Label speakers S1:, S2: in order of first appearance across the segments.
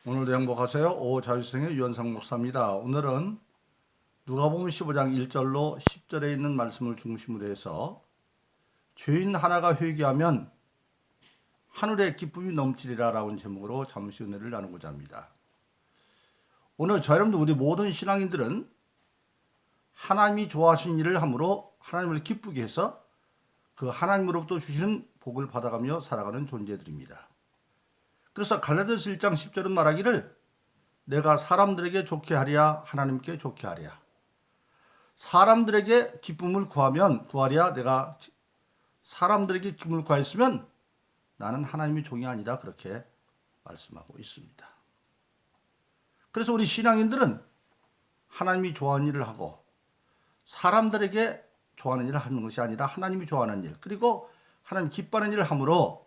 S1: 오늘도 행복하세요. 오자유성의 유현상 목사입니다. 오늘은 누가복음 15장 1절로 10절에 있는 말씀을 중심으로 해서 죄인 하나가 회개하면 하늘의 기쁨이 넘치리라 라는 제목으로 잠시 은혜를 나누고자 합니다. 오늘 저 여러분들 우리 모든 신앙인들은 하나님이 좋아하신 일을 함으로 하나님을 기쁘게 해서 그 하나님으로부터 주시는 복을 받아가며 살아가는 존재들입니다. 그래서 갈라디아서 1장 10절은 말하기를 내가 사람들에게 좋게 하랴 하나님께 좋게 하랴. 사람들에게 기쁨을 구하랴 내가 사람들에게 기쁨을 구하였으면 나는 하나님의 종이 아니다 그렇게 말씀하고 있습니다. 그래서 우리 신앙인들은 하나님이 좋아하는 일을 하고 사람들에게 좋아하는 일을 하는 것이 아니라 하나님이 좋아하는 일 그리고 하나님 기뻐하는 일을 함으로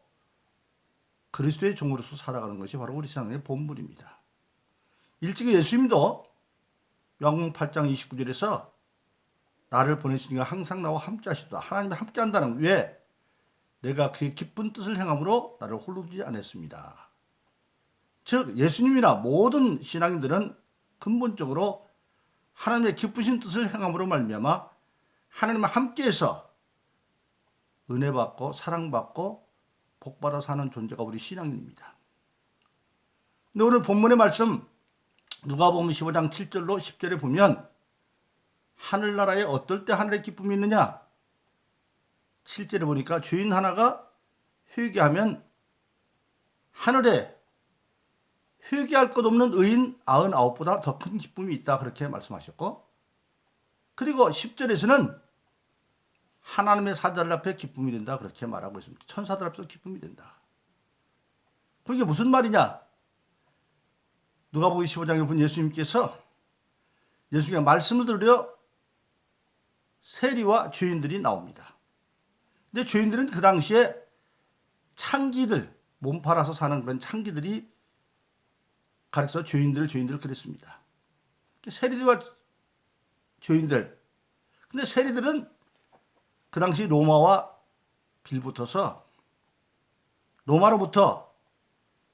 S1: 그리스도의 종으로서 살아가는 것이 바로 우리 신앙의 본분입니다. 일찍이 예수님도 요한복음 8장 29절에서 나를 보내시니가 항상 나와 함께 하시도다. 하나님이 함께 한다는 왜? 내가 그의 기쁜 뜻을 행함으로 나를 홀로 두지 않았습니다. 즉 예수님이나 모든 신앙인들은 근본적으로 하나님의 기쁘신 뜻을 행함으로 말미암아 하나님과 함께해서 은혜받고 사랑받고 복받아 사는 존재가 우리 신앙인입니다. 근데 오늘 본문의 말씀 누가복음 15장 7절로 10절에 보면 하늘나라에 어떨 때 하늘의 기쁨이 있느냐? 7절에 보니까 죄인 하나가 회개하면 하늘에 회개할 것 없는 의인 99보다 더 큰 기쁨이 있다 그렇게 말씀하셨고 그리고 10절에서는 하나님의 사자들 앞에 기쁨이 된다 그렇게 말하고 있습니다. 천사들 앞에서 기쁨이 된다. 그게 무슨 말이냐? 누가복음 15장에 본 예수님께서 예수님의 말씀을 들으려 세리와 죄인들이 나옵니다. 근데 죄인들은 그 당시에 창기들, 몸 팔아서 사는 그런 창기들이 가르쳐서 죄인들 그랬습니다. 세리들과 죄인들. 근데 세리들은 그 당시 로마와 빌붙어서 로마로부터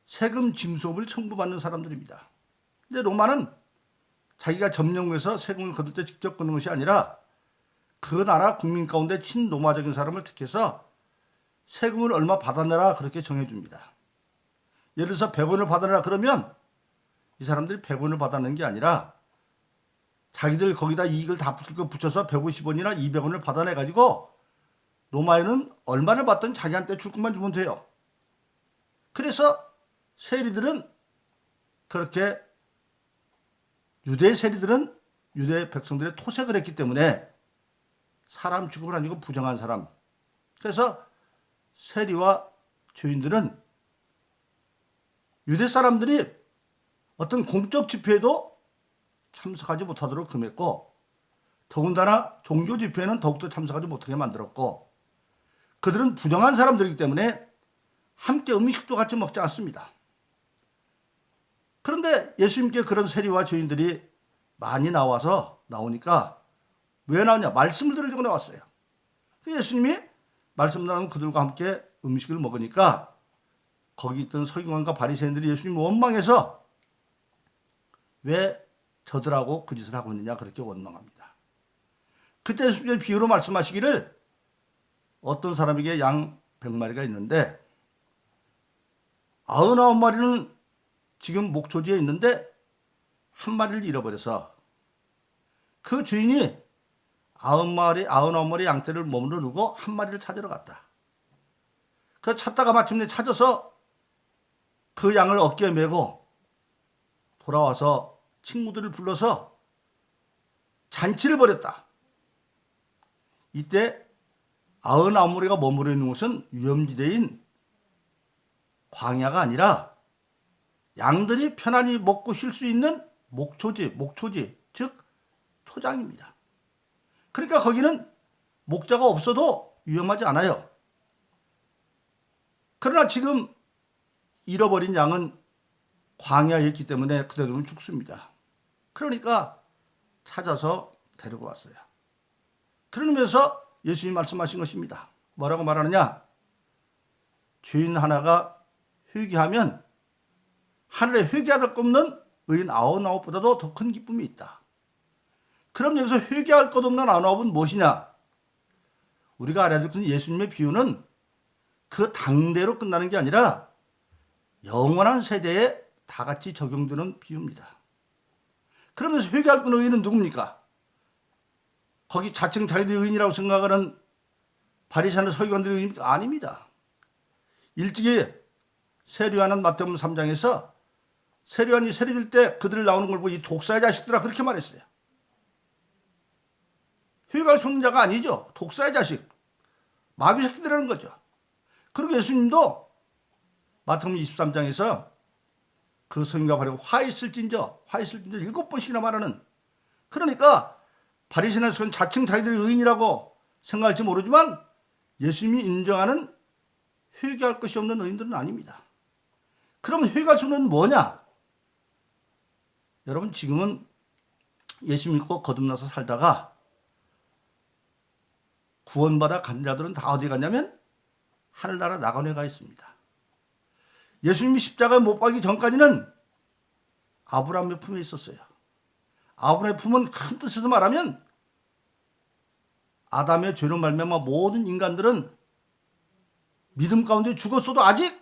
S1: 세금 짐수업을 청구받는 사람들입니다. 근데 로마는 자기가 점령해서 세금을 거둘 때 직접 걷는 것이 아니라 그 나라 국민 가운데 친로마적인 사람을 택해서 세금을 얼마 받아내라 그렇게 정해줍니다. 예를 들어서 100원을 받아내라 그러면 이 사람들이 100원을 받아내는 게 아니라 자기들 거기다 이익을 다 붙여서 150원이나 200원을 받아내가지고 로마에는 얼마를 받든 자기한테 줄 것만 주면 돼요. 그래서 세리들은 그렇게 유대 세리들은 유대 백성들의 토색을 했기 때문에 사람 취급을 아니고 부정한 사람. 그래서 세리와 죄인들은 유대 사람들이 어떤 공적 집회에도 참석하지 못하도록 금했고 더군다나 종교 집회에는 더욱더 참석하지 못하게 만들었고 그들은 부정한 사람들이기 때문에 함께 음식도 같이 먹지 않습니다. 그런데 예수님께 그런 세리와 죄인들이 많이 나오니까 왜 나오냐? 말씀을 들으려고 나왔어요. 예수님이 말씀 나누는 그들과 함께 음식을 먹으니까 거기 있던 서기관과 바리새인들이 예수님 원망해서 왜 저들하고 그 짓을 하고 있느냐 그렇게 원망합니다. 그때 예수님이 비유로 말씀하시기를 어떤 사람에게 양 100마리가 있는데 99마리는 지금 목초지에 있는데 한 마리를 잃어버려서 그 주인이 99마리 양떼를 머물러 두고 한 마리를 찾으러 갔다. 그 찾다가 마침내 찾아서 그 양을 어깨에 메고 돌아와서 친구들을 불러서 잔치를 벌였다. 이때 99마리가 머무르 있는 곳은 위험지대인 광야가 아니라 양들이 편안히 먹고 쉴 수 있는 목초지, 즉 초장입니다. 그러니까 거기는 목자가 없어도 위험하지 않아요. 그러나 지금 잃어버린 양은 광야에 있기 때문에 그대로는 죽습니다. 그러니까 찾아서 데리고 왔어요. 그러면서 예수님이 말씀하신 것입니다. 뭐라고 말하느냐? 죄인 하나가 회개하면 하늘에 회개할 것 없는 의인 99보다도 더 큰 기쁨이 있다. 그럼 여기서 회개할 것 없는 99은 무엇이냐? 우리가 알아야 될 것은 예수님의 비유는 그 당대로 끝나는 게 아니라 영원한 세대에 다 같이 적용되는 비유입니다. 그러면서 회개할 것 없는 의인은 누굽니까? 거기 자칭 자기들이 의인이라고 생각하는 바리새인의 서기관들의 의인입니까? 아닙니다. 일찍이 세례요한은 마태복음 3장에서 세례요한이 세례 줄 때 그들을 나오는 걸 보고 이 독사의 자식들아 그렇게 말했어요. 회개할 수 없는 자가 아니죠. 독사의 자식. 마귀 새끼들이라는 거죠. 그리고 예수님도 마태복음 23장에서 그 성인과 바리새인과 화 있을진저 7번씩이나 말하는, 그러니까 바리새인은 자칭 자기들이 의인이라고 생각할지 모르지만 예수님이 인정하는 회개할 것이 없는 의인들은 아닙니다. 그럼 회개할 수 없는 뭐냐? 여러분 지금은 예수 믿고 거듭나서 살다가 구원받아 간 자들은 다 어디 갔냐면 하늘나라 낙원에 가 있습니다. 예수님이 십자가에 못 박기 전까지는 아브라함의 품에 있었어요. 아브라함의 품은 큰 뜻에서 말하면 아담의 죄로 말미암아 모든 인간들은 믿음 가운데 죽었어도 아직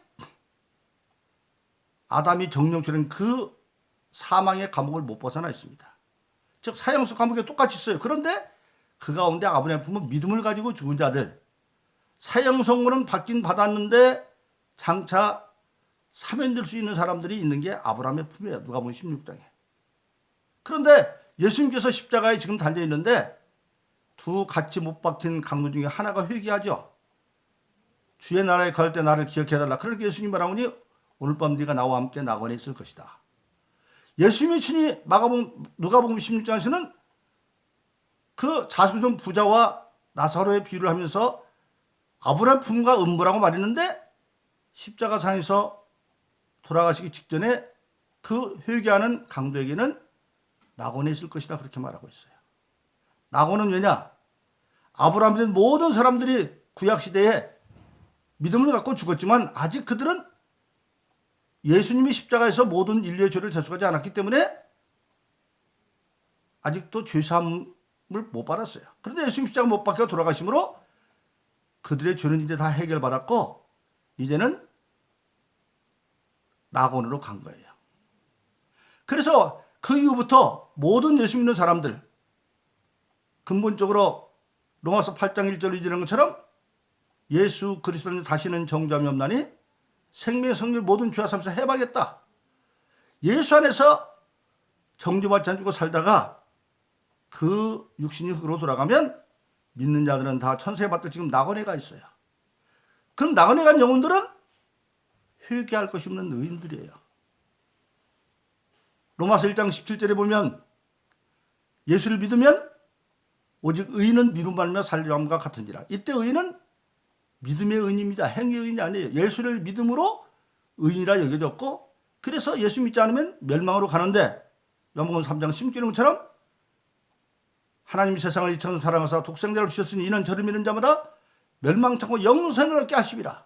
S1: 아담이 정령처럼 그 사망의 감옥을 못 벗어나 있습니다. 즉 사형수 감옥에 똑같이 있어요. 그런데 그 가운데 아브라함의 품은 믿음을 가지고 죽은 자들, 사형 선고는 받긴 받았는데 장차 사면될 수 있는 사람들이 있는 게 아브라함의 품이에요. 누가복음 16장에. 그런데 예수님께서 십자가에 지금 달려 있는데 두 같이 못 박힌 강도 중에 하나가 회개하죠. 주의 나라에 갈 때 나를 기억해달라. 그렇게 예수님 말하오니 오늘 밤 네가 나와 함께 낙원에 있을 것이다. 예수님이 친히 누가복음 16장에서는 그 자수전 부자와 나사로의 비유를 하면서 아브라함 품과 음부라고 말했는데 십자가상에서 돌아가시기 직전에 그 회개하는 강도에게는 낙원에 있을 것이다 그렇게 말하고 있어요. 낙원은 왜냐? 아브라함이 된 모든 사람들이 구약시대에 믿음을 갖고 죽었지만 아직 그들은 예수님이 십자가에서 모든 인류의 죄를 대속하지 않았기 때문에 아직도 죄사함을 못 받았어요. 그런데 예수님 십자가 못 박혀 돌아가심으로 그들의 죄는 이제 다 해결받았고 이제는 낙원으로 간 거예요. 그래서 그 이후부터 모든 예수 믿는 사람들 근본적으로 로마서 8장 1절 이지는 것처럼 예수 그리스도는 다시는 정죄함이 없나니 생명의 성령 모든 죄와 삶에서 해방했다. 예수 안에서 정죄받지 않고 살다가 그 육신이 흙으로 돌아가면 믿는 자들은 다 천세에 받들 지금 낙원에 가 있어요. 그럼 낙원에 간 영혼들은 회개할 것이 없는 의인들이에요. 로마서 1장 17절에 보면 예수를 믿으면 오직 의인은 믿음 말며 살리함과 같으니라. 이때 의인은 믿음의 의인입니다. 행위의 의인이 아니에요. 예수를 믿음으로 의인이라 여겨졌고 그래서 예수 믿지 않으면 멸망으로 가는데 요한복음 3장 16절처럼 하나님이 세상을 이처럼 사랑하사 독생자를 주셨으니 이는 저를 믿는 자마다 멸망창고 영생을 얻게 하시리라.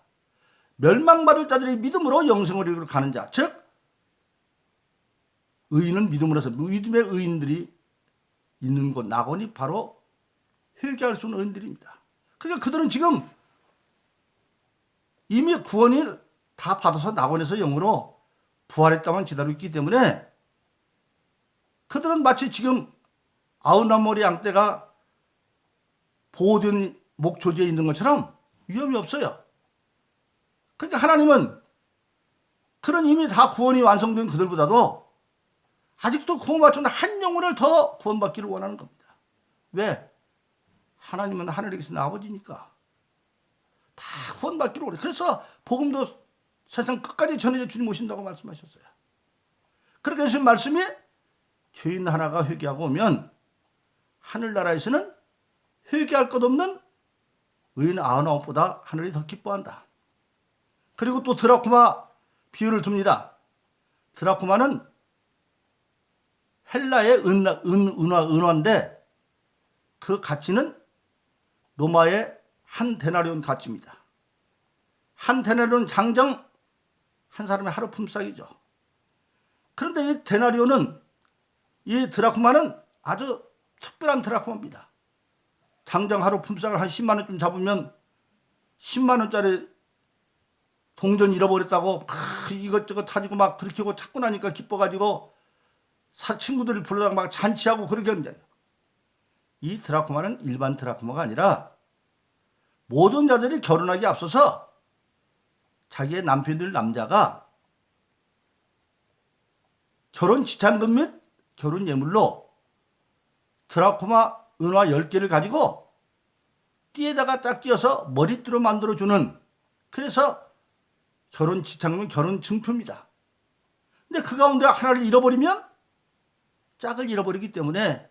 S1: 멸망받을 자들이 믿음으로 영생을 이루러 가는 자, 즉 의인은 믿음으로서 믿음의 의인들이 있는 곳 낙원이 바로 회개할 수 있는 의인들입니다. 그러니까 그들은 지금 이미 구원을 다 받아서 낙원에서 영으로 부활했다만 기다리고 있기 때문에 그들은 마치 지금 아우나머리 양떼가 보호된 목조지에 있는 것처럼 위험이 없어요. 그러니까 하나님은 그런 이미 다 구원이 완성된 그들보다도 아직도 구원받지 한 영혼을 더 구원받기를 원하는 겁니다. 왜? 하나님은 하늘에 계신 아버지니까 다 구원받기를 원해요. 그래서 복음도 세상 끝까지 전해져 주님 오신다고 말씀하셨어요. 그렇게 하신 말씀이 죄인 하나가 회개하고 오면 하늘나라에서는 회개할 것 없는 의인 99보다 하늘이 더 기뻐한다. 그리고 또 드라쿠마 비유를 듭니다. 드라쿠마는 헬라의 은화인데 그 가치는 로마의 한 데나리온 가치입니다. 한 데나리온 장정 한 사람의 하루 품삯이죠. 그런데 이 데나리오는, 이 드라크마는 아주 특별한 드라크마입니다. 당장 하루 품삯을 한 10만 원쯤 잡으면 10만 원짜리 동전 잃어버렸다고 이것저것 타지고 막 그렇게 하고 찾고 나니까 기뻐가지고 친구들을 불러다가 막 잔치하고 그렇게 하는데, 이 드라크마는 일반 드라크마가 아니라 모든 자들이 결혼하기 앞서서 자기의 남자가 결혼 지참금 및 결혼 예물로 드라크마 은화 10개를 가지고 띠에다가 딱 끼워서 머리띠로 만들어주는, 그래서 결혼 지참금, 결혼 증표입니다. 근데 그 가운데 하나를 잃어버리면 짝을 잃어버리기 때문에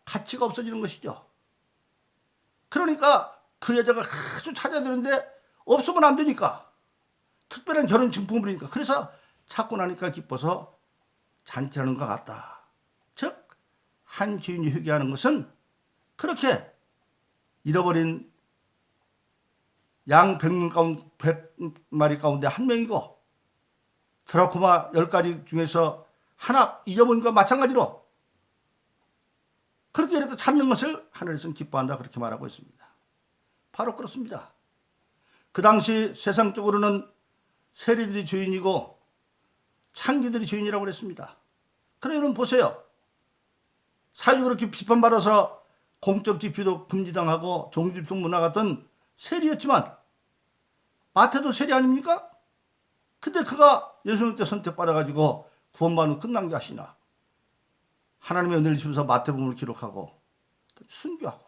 S1: 가치가 없어지는 것이죠. 그러니까 그 여자가 아주 찾아야 되는데 없으면 안 되니까, 특별한 결혼 증품이니까, 그래서 찾고 나니까 기뻐서 잔치하는 것 같다. 즉, 한 주인이 회개하는 것은 그렇게 잃어버린 양 100마리 가운데 한 명이고, 드라크마 10가지 중에서 하나 잊어버린 것과 마찬가지로 그렇게 이렇게 찾는 것을 하늘에서는 기뻐한다, 그렇게 말하고 있습니다. 바로 그렇습니다. 그 당시 세상적으로는 세리들이 주인이고 창기들이 주인이라고 그랬습니다. 그럼 여러분 보세요. 사유 그렇게 비판받아서 공적 집회도 금지당하고 종집동 문화 같은 세리였지만, 마태도 세리 아닙니까? 근데 그가 예수님 때 선택받아가지고 구원받는 끝난 게 아시나? 하나님의 은혜를 주면서 마태복음을 기록하고 순교하고.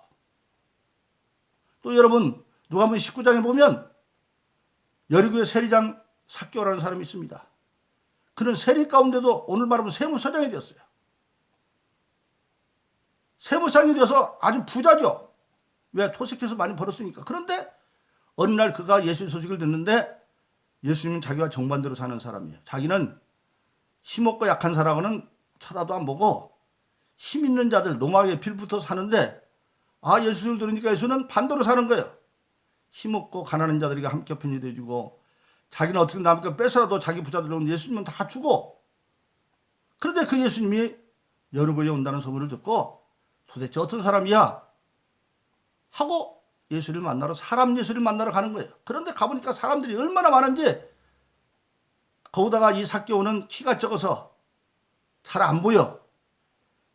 S1: 또 여러분 누가복음 19장에 보면 여리고의 세리장 삭개오라는 사람이 있습니다. 그는 세리 가운데도 오늘 말하면 세무서장이 되었어요. 세무상이 되어서 아주 부자죠. 왜? 토색해서 많이 벌었으니까. 그런데 어느 날 그가 예수의 소식을 듣는데, 예수님은 자기와 정반대로 사는 사람이에요. 자기는 힘없고 약한 사람은 쳐다도 안 보고 힘 있는 자들, 노마에 빌붙어 사는데, 예수를 들으니까 예수는 반대로 사는 거예요. 힘없고 가난한 자들에게 함께 편히 돼주고, 자기는 어떻게 남께 뺏어라도 자기 부자들은 예수님은 다 주고. 그런데 그 예수님이 여리고에 온다는 소문을 듣고 도대체 어떤 사람이야 하고 예수를 만나러, 사람 예수를 만나러 가는 거예요. 그런데 가보니까 사람들이 얼마나 많은지, 거기다가 이 삭개오는 키가 적어서 잘 안 보여.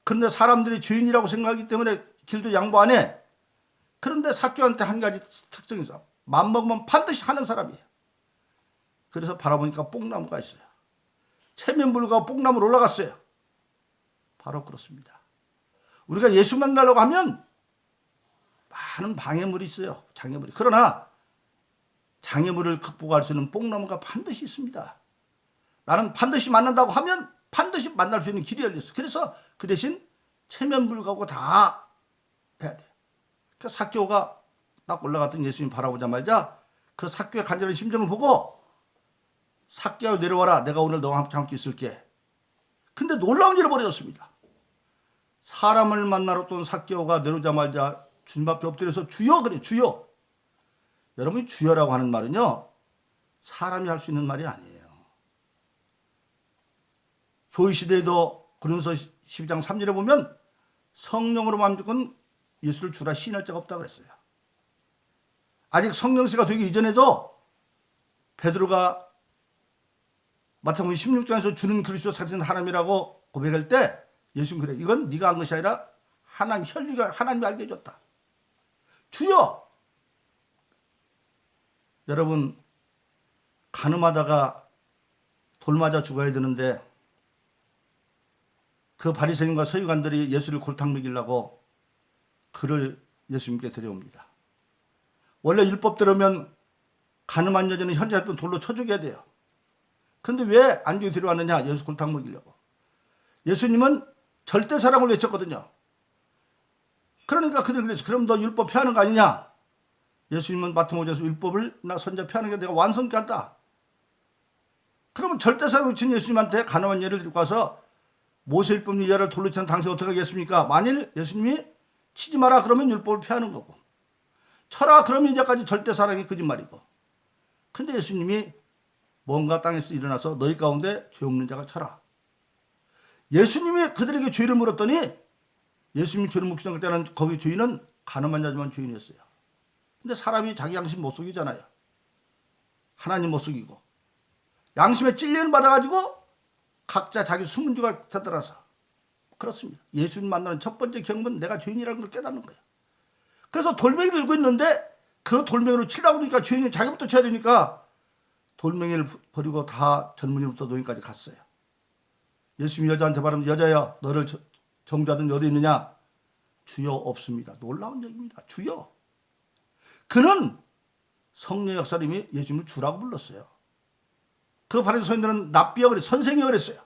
S1: 그런데 사람들이 죄인이라고 생각하기 때문에 길도 양보 안 해. 그런데 삭개오한테 한 가지 특징이 있어. 맘먹으면 반드시 하는 사람이에요. 그래서 바라보니까 뽕나무가 있어요. 체면불구하고 뽕나무로 올라갔어요. 바로 그렇습니다. 우리가 예수 만나려고 하면 많은 방해물이 있어요. 장애물이. 그러나 장애물을 극복할 수 있는 뽕나무가 반드시 있습니다. 나는 반드시 만난다고 하면 반드시 만날 수 있는 길이 열렸어. 그래서 그 대신 체면불구하고 다 해야 돼. 그러니까 삭개오가 딱 올라갔던 예수님 바라보자마자 그 삭개오의 간절한 심정을 보고, 삭개오 내려와라, 내가 오늘 너와 함께 있을게. 근데 놀라운 일을 벌여졌습니다. 사람을 만나러 온 삭개오가 내려오자마자 주님 앞에 엎드려서 주여, 그래, 주여. 여러분이 주여라고 하는 말은요, 사람이 할 수 있는 말이 아니에요. 교회 시대에도 고린도서 12장 3절에 보면 성령으로만 무조건 예수를 주라 시인할 자가 없다고 그랬어요. 아직 성령세가 되기 이전에도 베드로가 마태복음 16장에서 주는 그리스도 살아계신 하나님이라고 고백할 때 예수는 그래, 이건 네가 한 것이 아니라 하나님, 혈육이 하나님이 알게 해줬다. 주여! 여러분, 가늠하다가 돌 맞아 죽어야 되는데 그 바리새인과 서기관들이 예수를 골탕 먹이려고 그를 예수님께 데려옵니다. 원래 율법대로면 가늠한 여자는 현자였던 돌로 쳐 죽여야 돼요. 그런데 왜 안중에 데려왔느냐? 예수 골탕 먹이려고. 예수님은 절대 사랑을 외쳤거든요. 그러니까 그들이 그랬어. 그럼 너 율법 폐하는 거 아니냐? 예수님은 마태복음 5장에서 율법을 나 선자 폐하는 게 내가 완성케 한다. 그러면 절대 사랑을 외친 예수님한테 가늠한 여자를 데리고 와서 모세 율법 여자를 돌로 치는 당신 어떻게 하겠습니까? 만일 예수님이 치지 마라 그러면 율법을 폐하는 거고, 쳐라 그러면 이제까지 절대 사랑이 거짓말이고. 근데 예수님이 뭔가 땅에서 일어나서 너희 가운데 죄 없는 자가 쳐라. 예수님이 그들에게 죄를 물었더니 예수님이 죄를 묻기 때는 거기 죄인은 가늠한 자지만 죄인이었어요. 근데 사람이 자기 양심 못 속이잖아요. 하나님 못 속이고 양심에 찔림을 받아가지고 각자 자기 수문지가 찾아라서 그렇습니다. 예수님 만나는 첫 번째 경험은 내가 죄인이라는 걸 깨닫는 거예요. 그래서 돌멩이 들고 있는데 그 돌멩이로 치려고 그러니까 죄인이 자기부터 쳐야 되니까 돌멩이를 버리고 다 젊은이부터 노인까지 갔어요. 예수님이 여자한테 말하면 여자야 너를 정죄하던 어디 있느냐? 주여 없습니다. 놀라운 얘기입니다. 주여. 그는 성령 역사님이 예수님을 주라고 불렀어요. 그 바리새인들은 랍비라고 그랬어요. 선생이라고 그랬어요.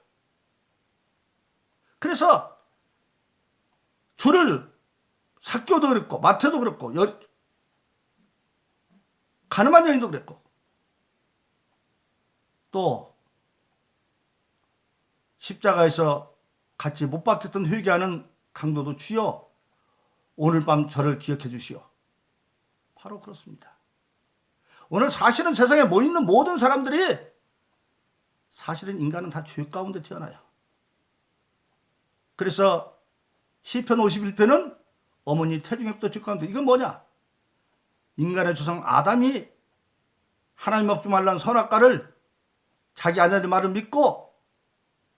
S1: 그래서 주를 삭개오도 그랬고 마태도 그랬고 가늠한 여인도 그랬고 또 십자가에서 같이 못 박혔던 회개하는 강도도 주여 오늘 밤 저를 기억해 주시오. 바로 그렇습니다. 오늘 사실은 세상에 모여있는 모든 사람들이 사실은 인간은 다 죄 가운데 태어나요. 그래서 시편 51편은 어머니 태중에부터 죄 가운데 이건 뭐냐? 인간의 조상 아담이 하나님 먹지 말라는 선악과를 자기 아내의 말을 믿고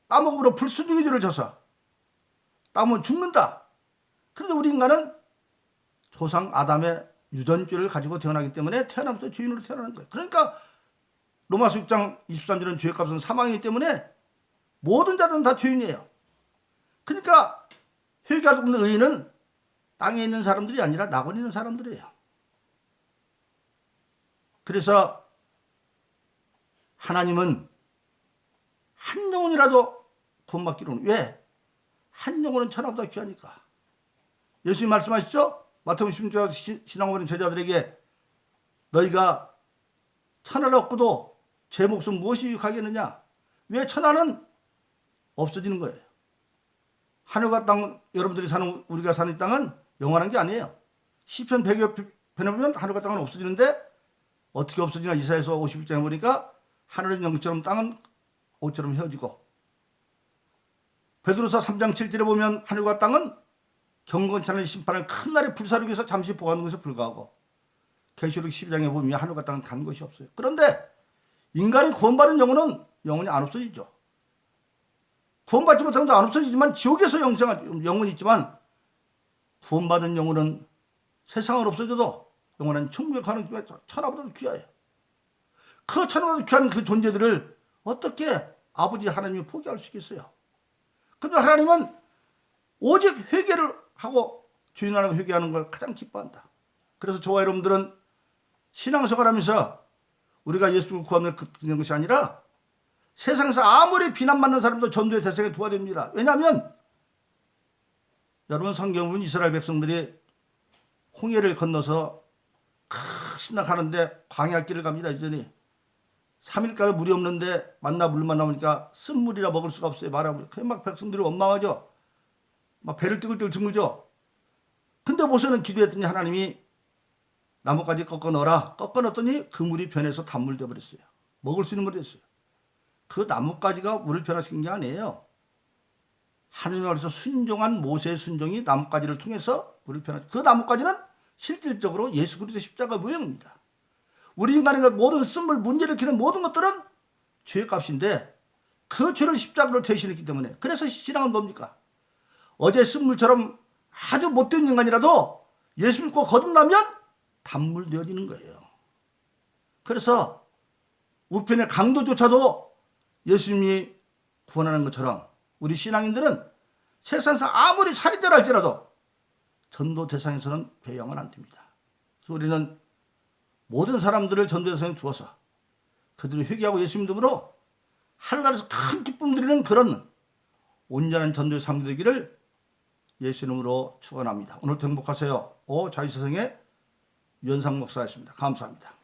S1: 따먹으로 불순종의 죄를 져서 따먹으면 죽는다. 그런데 우리 인간은 조상 아담의 유전죄를 가지고 태어나기 때문에 태어나면서 죄인으로 태어나는 거예요. 그러니까 로마서 6장 23절은 죄의 값은 사망이기 때문에 모든 자들은 다 죄인이에요. 그러니까 회개하지 없는 의인은 땅에 있는 사람들이 아니라 낙원에 있는 사람들이에요. 그래서 하나님은 한 영혼이라도 구원받기로는 왜? 한 영혼은 천하보다 귀하니까. 예수님 말씀하시죠? 마태복음 16장 신앙 어린 제자들에게 너희가 천하를 얻고도 제 목숨 무엇이 유익하겠느냐? 왜 천하는 없어지는 거예요? 하늘과 땅 여러분들이 사는 우리가 사는 땅은 영원한 게 아니에요. 시편 100여 편에 보면 하늘과 땅은 없어지는데 어떻게 없어지냐? 이사야서 51장에 보니까 하늘은 영처럼 땅은 옷처럼 헤어지고 베드로서 3장 7절에 보면 하늘과 땅은 경건치 않은 심판을 큰 날에 불사르기 위해서 잠시 보호하는 것에 불과하고 계시록 12장에 보면 하늘과 땅은 간 것이 없어요. 그런데 인간이 구원받은 영혼은 영혼이 안 없어지죠. 구원받지 못하면 안 없어지지만 지옥에서 영혼이 있지만 구원받은 영혼은 세상은 없어져도 영혼은 천국에 가는 길에 천하보다도 귀해요. 그 천하보다 귀한 그 존재들을 어떻게 아버지 하나님이 포기할 수 있겠어요? 그런데 하나님은 오직 회개를 하고 주인 하나님 회개하는 걸 가장 기뻐한다. 그래서 저와 여러분들은 신앙생활 하면서 우리가 예수를 구하는 것이 아니라 세상에서 아무리 비난받는 사람도 전도의 대상에 두어야 됩니다. 왜냐하면 여러분 성경 보면 이스라엘 백성들이 홍해를 건너서 신나 가는데 광야길을 갑니다. 이전이 3일까지 물이 없는데 물만 나오니까 쓴물이라 먹을 수가 없어요. 말하면 막 백성들이 원망하죠. 막 배를 뜨글뜨글 둥글죠. 근데 모세는 기도했더니 하나님이 나뭇가지 꺾어 넣어라. 꺾어 넣었더니 그 물이 변해서 단물 되어버렸어요. 먹을 수 있는 물이 됐어요. 그 나뭇가지가 물을 변화시킨 게 아니에요. 하나님 앞에서 순종한 모세의 순종이 나뭇가지를 통해서 물을 변화시킨 그 나뭇가지는 실질적으로 예수 그리스도의 십자가 모형입니다. 우리 인간의 모든 쓴물, 문제를 일으키는 모든 것들은 죄의 값인데 그 죄를 십자가로 대신했기 때문에 그래서 신앙은 뭡니까? 어제 쓴물처럼 아주 못된 인간이라도 예수 믿고 거듭나면 단물 되어지는 거예요. 그래서 우편의 강도조차도 예수님이 구원하는 것처럼 우리 신앙인들은 세상에서 아무리 살인자라 할지라도 전도 대상에서는 배양은 안 됩니다. 그래서 우리는 모든 사람들을 전도 대상에 두어서 그들이 회개하고 예수 믿음으로 하늘나라에서 큰 기쁨 드리는 그런 온전한 전도의 삶이 되기를 예수 이름으로 축원합니다. 오늘도 행복하세요. 자유세상의 유현상 목사였습니다. 감사합니다.